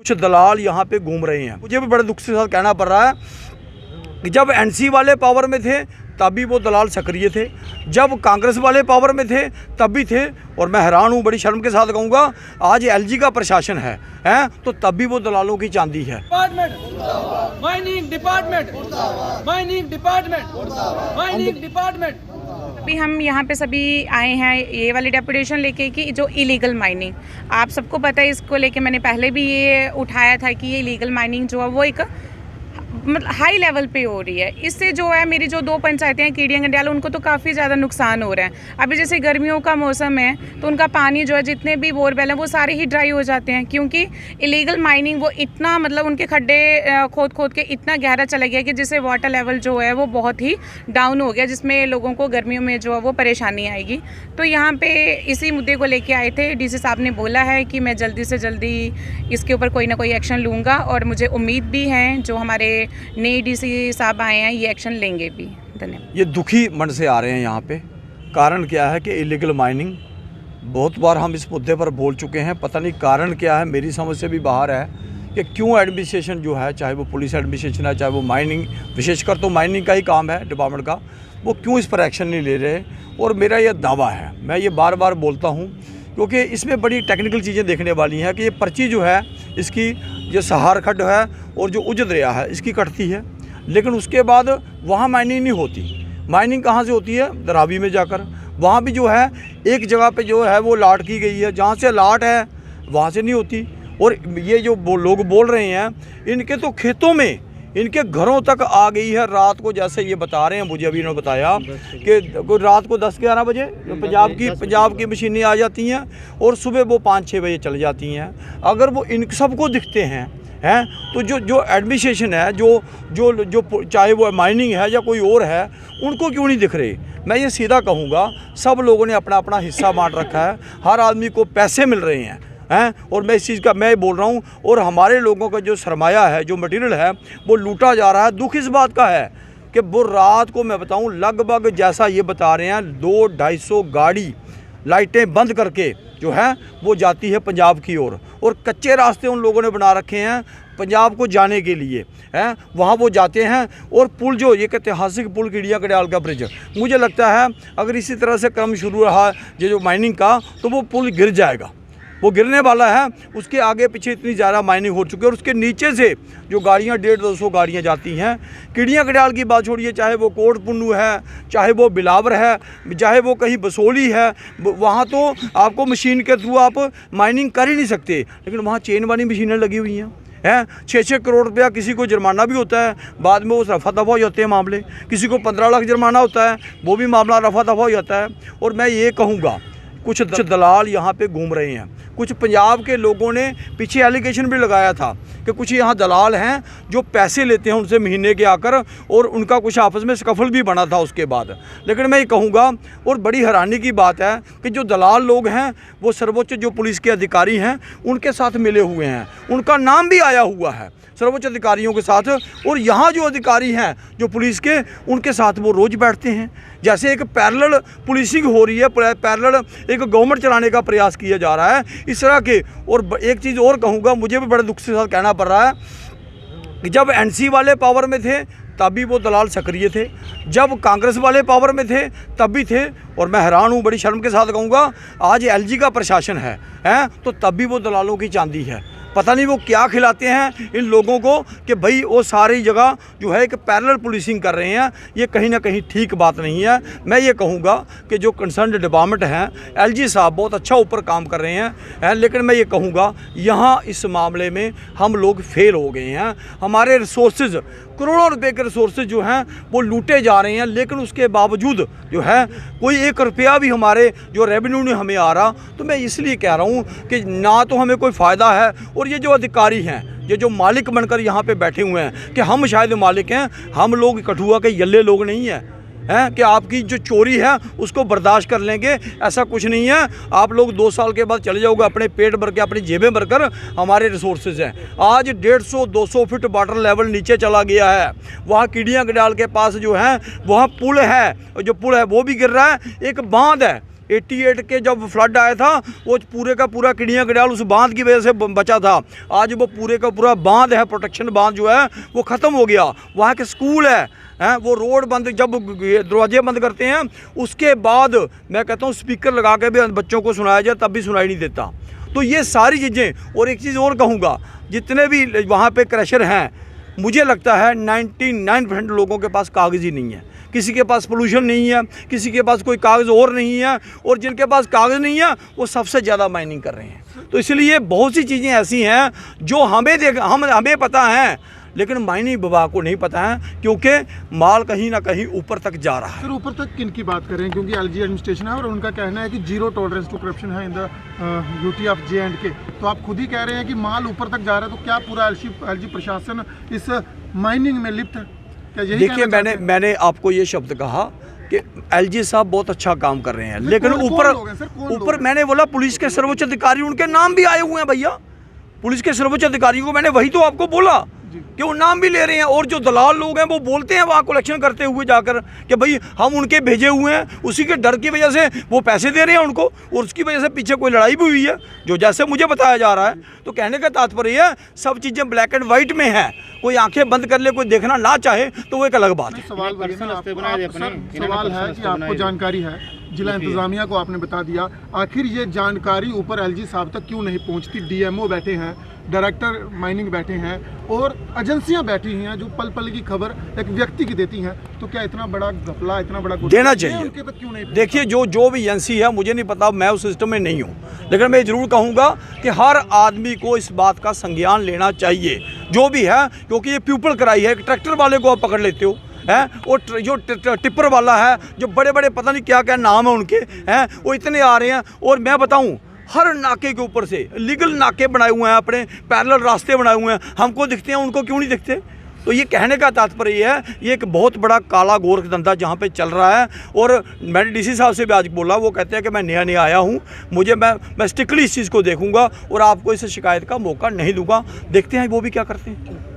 कुछ दलाल यहाँ पे घूम रहे हैं। मुझे भी बड़े दुख से साथ कहना पड़ रहा है कि जब एनसी वाले पावर में थे तब भी वो दलाल सक्रिय थे, जब कांग्रेस वाले पावर में थे तब भी थे। और मैं हैरान हूँ, बड़ी शर्म के साथ कहूँगा, आज एलजी का प्रशासन है तो तब भी वो दलालों की चांदी है। अभी हम यहाँ पे सभी आए हैं ये वाली डेपुटेशन लेके कि जो इलीगल माइनिंग, आप सबको पता है, इसको लेके मैंने पहले भी ये उठाया था कि ये इलीगल माइनिंग जो है वो एक मतलब हाई लेवल पे हो रही है। इससे जो है मेरी जो 2 पंचायतें हैं कीड़ियाँ गंडियाल, उनको तो काफ़ी ज़्यादा नुकसान हो रहा है। अभी जैसे गर्मियों का मौसम है तो उनका पानी जो है, जितने भी बोरवेल हैं वो सारे ही ड्राई हो जाते हैं, क्योंकि इलीगल माइनिंग वो इतना मतलब उनके खड्डे खोद खोद के इतना गहरा चला गया कि जिससे वाटर लेवल जो है वो बहुत ही डाउन हो गया, जिसमें लोगों को गर्मियों में जो है वो परेशानी आएगी। तो यहाँ पे इसी मुद्दे को लेके आए थे। डीसी साहब ने बोला है कि मैं जल्दी से जल्दी इसके ऊपर कोई ना कोई एक्शन लूँगा, और मुझे उम्मीद भी है जो हमारे नए डीसी साहब आए हैं ये एक्शन लेंगे भी। धन्यवाद। ये दुखी मन से आ रहे हैं यहाँ पे। कारण क्या है कि इलीगल माइनिंग, बहुत बार हम इस मुद्दे पर बोल चुके हैं, पता नहीं कारण क्या है, मेरी समझ से भी बाहर है कि क्यों एडमिनिस्ट्रेशन जो है, चाहे वो पुलिस एडमिनिस्ट्रेशन है, चाहे वो माइनिंग, विशेषकर तो माइनिंग का ही काम है डिपार्टमेंट का, वो क्यों इस पर एक्शन नहीं ले रहे। और मेरा ये दावा है, मैं ये बार बार बोलता हूँ, क्योंकि इसमें बड़ी टेक्निकल चीज़ें देखने वाली हैं कि ये पर्ची जो है इसकी, जो सहार खड्ड है और जो उज दरिया है इसकी कटती है, लेकिन उसके बाद वहाँ माइनिंग नहीं होती। माइनिंग कहाँ से होती है? दरावी में जाकर। वहाँ भी जो है एक जगह पे जो है वो लाट की गई है, जहाँ से लाट है वहाँ से नहीं होती। और ये जो लोग बोल रहे हैं, इनके तो खेतों में, इनके घरों तक आ गई है रात को। जैसे ये बता रहे हैं, मुझे अभी इन्होंने बताया कि रात को 10-11 बजे पंजाब की मशीनें आ जाती हैं और सुबह वो 5-6 बजे चल जाती हैं। अगर वो इन सबको दिखते हैं तो जो एडमिनिस्ट्रेशन है, जो चाहे वो माइनिंग है या कोई और है, उनको क्यों नहीं दिख रहे? मैं ये सीधा कहूँगा, सब लोगों ने अपना अपना हिस्सा बांट रखा है, हर आदमी को पैसे मिल रहे हैं और मैं इस चीज़ का मैं बोल रहा हूँ। और हमारे लोगों का जो सरमाया है, जो मटेरियल है, वो लूटा जा रहा है। दुख इस बात का है कि वो रात को, मैं बताऊँ, लगभग जैसा ये बता रहे हैं 200-250 गाड़ी लाइटें बंद करके जो है वो जाती है पंजाब की ओर, और कच्चे रास्ते उन लोगों ने बना रखे हैं पंजाब को जाने के लिए वहाँ वो जाते हैं। और पुल जो एक ऐतिहासिक पुल कीड़ियाँ गंडियाल का ब्रिज, मुझे लगता है अगर इसी तरह से क्रम शुरू रहा ये जो माइनिंग का, तो वो पुल गिर जाएगा, वो गिरने वाला है। उसके आगे पीछे इतनी ज़्यादा माइनिंग हो चुकी है, और उसके नीचे से जो गाड़ियाँ 150-200 गाड़ियाँ जाती हैं। कीड़ियाँ गंडियाल की बात छोड़िए, चाहे वो कोट पुन्नू है, चाहे वो बिलावर है, चाहे वो कहीं बसोली है, वहाँ तो आपको मशीन के थ्रू आप माइनिंग कर ही नहीं सकते, लेकिन वहाँ चेन वाली मशीनें लगी हुई हैं 6-6 करोड़ रुपया किसी को जुर्माना भी होता है, बाद में वो रफा दफा हो जाते हैं मामले। किसी को 15 लाख जुर्माना होता है, वो भी मामला रफा दफा हो जाता है। और मैं ये कहूँगा, कुछ दलाल यहाँ पे घूम रहे हैं। कुछ पंजाब के लोगों ने पीछे एलिगेशन भी लगाया था कि कुछ यहाँ दलाल हैं जो पैसे लेते हैं उनसे महीने के आकर, और उनका कुछ आपस में स्कफल भी बना था उसके बाद। लेकिन मैं ये कहूँगा, और बड़ी हैरानी की बात है कि जो दलाल लोग हैं वो सर्वोच्च जो पुलिस के अधिकारी हैं उनके साथ मिले हुए हैं, उनका नाम भी आया हुआ है सर्वोच्च अधिकारियों के साथ। और यहाँ जो अधिकारी हैं जो पुलिस के, उनके साथ वो रोज़ बैठते हैं। जैसे एक पैरेलल पुलिसिंग हो रही है, पैरेलल एक गवर्नमेंट चलाने का प्रयास किया जा रहा है इस तरह के। और एक चीज़ और कहूँगा, मुझे भी बड़े दुख से साथ कहना पड़ रहा है कि जब एनसी वाले पावर में थे तब भी वो दलाल सक्रिय थे, जब कांग्रेस वाले पावर में थे तब भी थे। और मैं हैरान हूँ, बड़ी शर्म के साथ कहूँगा, आज एलजी का प्रशासन है तो तब भी वो दलालों की चांदी है। पता नहीं वो क्या खिलाते हैं इन लोगों को कि भाई वो सारी जगह जो है एक पैरेलल पुलिसिंग कर रहे हैं। ये कहीं ना कहीं ठीक बात नहीं है। मैं ये कहूँगा कि जो कंसर्न डिपार्टमेंट हैं, एलजी साहब बहुत अच्छा ऊपर काम कर रहे हैं, लेकिन मैं ये कहूँगा यहाँ इस मामले में हम लोग फेल हो गए हैं। हमारे रिसोर्सेज, करोड़ों रुपए के रिसोर्सेज जो हैं वो लूटे जा रहे हैं, लेकिन उसके बावजूद जो है कोई 1 रुपया भी हमारे जो रेवेन्यू नहीं हमें आ रहा। तो मैं इसलिए कह रहा हूँ कि ना तो हमें कोई फ़ायदा है, और ये जो अधिकारी हैं, ये जो मालिक बनकर यहाँ पे बैठे हुए हैं कि हम शायद मालिक हैं, हम लोग कठुआ के यल्ले लोग नहीं हैं कि आपकी जो चोरी है उसको बर्दाश्त कर लेंगे, ऐसा कुछ नहीं है। आप लोग 2 साल के बाद चले जाओगे अपने पेट भर के, अपनी जेबें भरकर। हमारे रिसोर्सेज हैं, आज 150-200 फीट वाटर लेवल नीचे चला गया है। वहाँ कीड़ियाँ गंडियाल के पास जो है वहाँ पुल है, जो पुल है वो भी गिर रहा है। एक बांध है 88 के जब फ्लड आया था वो पूरे का पूरा किडियाँ गडियाल उस बांध की वजह से बचा था। आज वो पूरे का पूरा बांध है, प्रोटेक्शन बांध जो है वो ख़त्म हो गया। वहाँ के स्कूल है वो रोड बंद, जब दरवाजे बंद करते हैं उसके बाद मैं कहता हूँ स्पीकर लगा के भी बच्चों को सुनाया जाए तब भी सुनाई नहीं देता। तो ये सारी चीज़ें, और एक चीज़ और कहूँगा, जितने भी वहाँ पे क्रशर हैं मुझे लगता है 99% लोगों के पास कागज़ ही नहीं है। किसी के पास पोल्यूशन नहीं है, किसी के पास कोई कागज़ और नहीं है, और जिनके पास कागज़ नहीं है वो सबसे ज़्यादा माइनिंग कर रहे हैं। तो इसलिए बहुत सी चीज़ें ऐसी हैं जो हमें पता है, लेकिन माइनिंग विभाग को नहीं पता है, क्योंकि माल कहीं ना कहीं ऊपर तक जा रहा है। सर ऊपर तक किन की बात करें, क्योंकि एलजी एडमिनिस्ट्रेशन है और उनका कहना है कि जीरो टॉलरेंस टू करप्शन है in the UT of J&K। तो आप खुद ही कह रहे हैं कि माल ऊपर तक जा रहा है, तो क्या पूरा एलजी प्रशासन इस माइनिंग में लिप्त है? क्या यही देखिए, मैंने आपको ये शब्द कहा कि एलजी साहब बहुत अच्छा काम कर रहे हैं, लेकिन ऊपर मैंने बोला पुलिस के सर्वोच्च अधिकारी, उनके नाम भी आए हुए हैं भैया। पुलिस के सर्वोच्च अधिकारियों को मैंने वही तो आपको बोला कि वो नाम भी ले रहे हैं, और जो दलाल लोग हैं वो बोलते हैं वहाँ कलेक्शन करते हुए जाकर कि भाई हम उनके भेजे हुए हैं, उसी के डर की वजह से वो पैसे दे रहे हैं उनको, और उसकी वजह से पीछे कोई लड़ाई भी हुई है जो जैसे मुझे बताया जा रहा है। तो कहने का तात्पर्य है सब चीज़ें ब्लैक एंड वाइट में है, कोई आंखें बंद कर ले, कोई देखना ना चाहे तो वो एक अलग बात है। सवाल है कि आपको जानकारी है, जिला इंतजामिया को आपने बता दिया, आखिर ये जानकारी ऊपर एलजी साहब तक क्यों नहीं पहुंचती? डीएमओ बैठे हैं, डायरेक्टर माइनिंग बैठे हैं, और एजेंसियां बैठी हैं जो पल पल की खबर एक व्यक्ति की देती हैं। तो क्या इतना बड़ा घपला, इतना बड़ा देना चाहिए उनके तक क्यों नहीं? देखिए, जो भी एजेंसी है, मुझे नहीं पता, मैं उस सिस्टम में नहीं हूँ, लेकिन मैं ज़रूर कहूँगा कि हर आदमी को इस बात का संज्ञान लेना चाहिए जो भी है, क्योंकि ये पीपल कराई है। ट्रैक्टर वाले को आप पकड़ लेते हो हैं, और जो टिप्पर वाला है, जो बड़े बड़े पता नहीं क्या क्या नाम है उनके हैं, वो इतने आ रहे हैं। और मैं बताऊं, हर नाके के ऊपर से लीगल नाके बनाए हुए हैं, अपने पैरेलल रास्ते बनाए हुए हैं, हमको दिखते हैं, उनको क्यों नहीं दिखते? तो ये कहने का तात्पर्य है, ये एक बहुत बड़ा काला गोरख धंधा जहाँ पे चल रहा है। और मैंने डीसी साहब से भी आज बोला, वो कहते हैं कि मैं नया आया हूँ, मैं स्ट्रिक्टली इस चीज़ को देखूँगा और आपको इस शिकायत का मौका नहीं दूँगा। देखते हैं वो भी क्या करते हैं।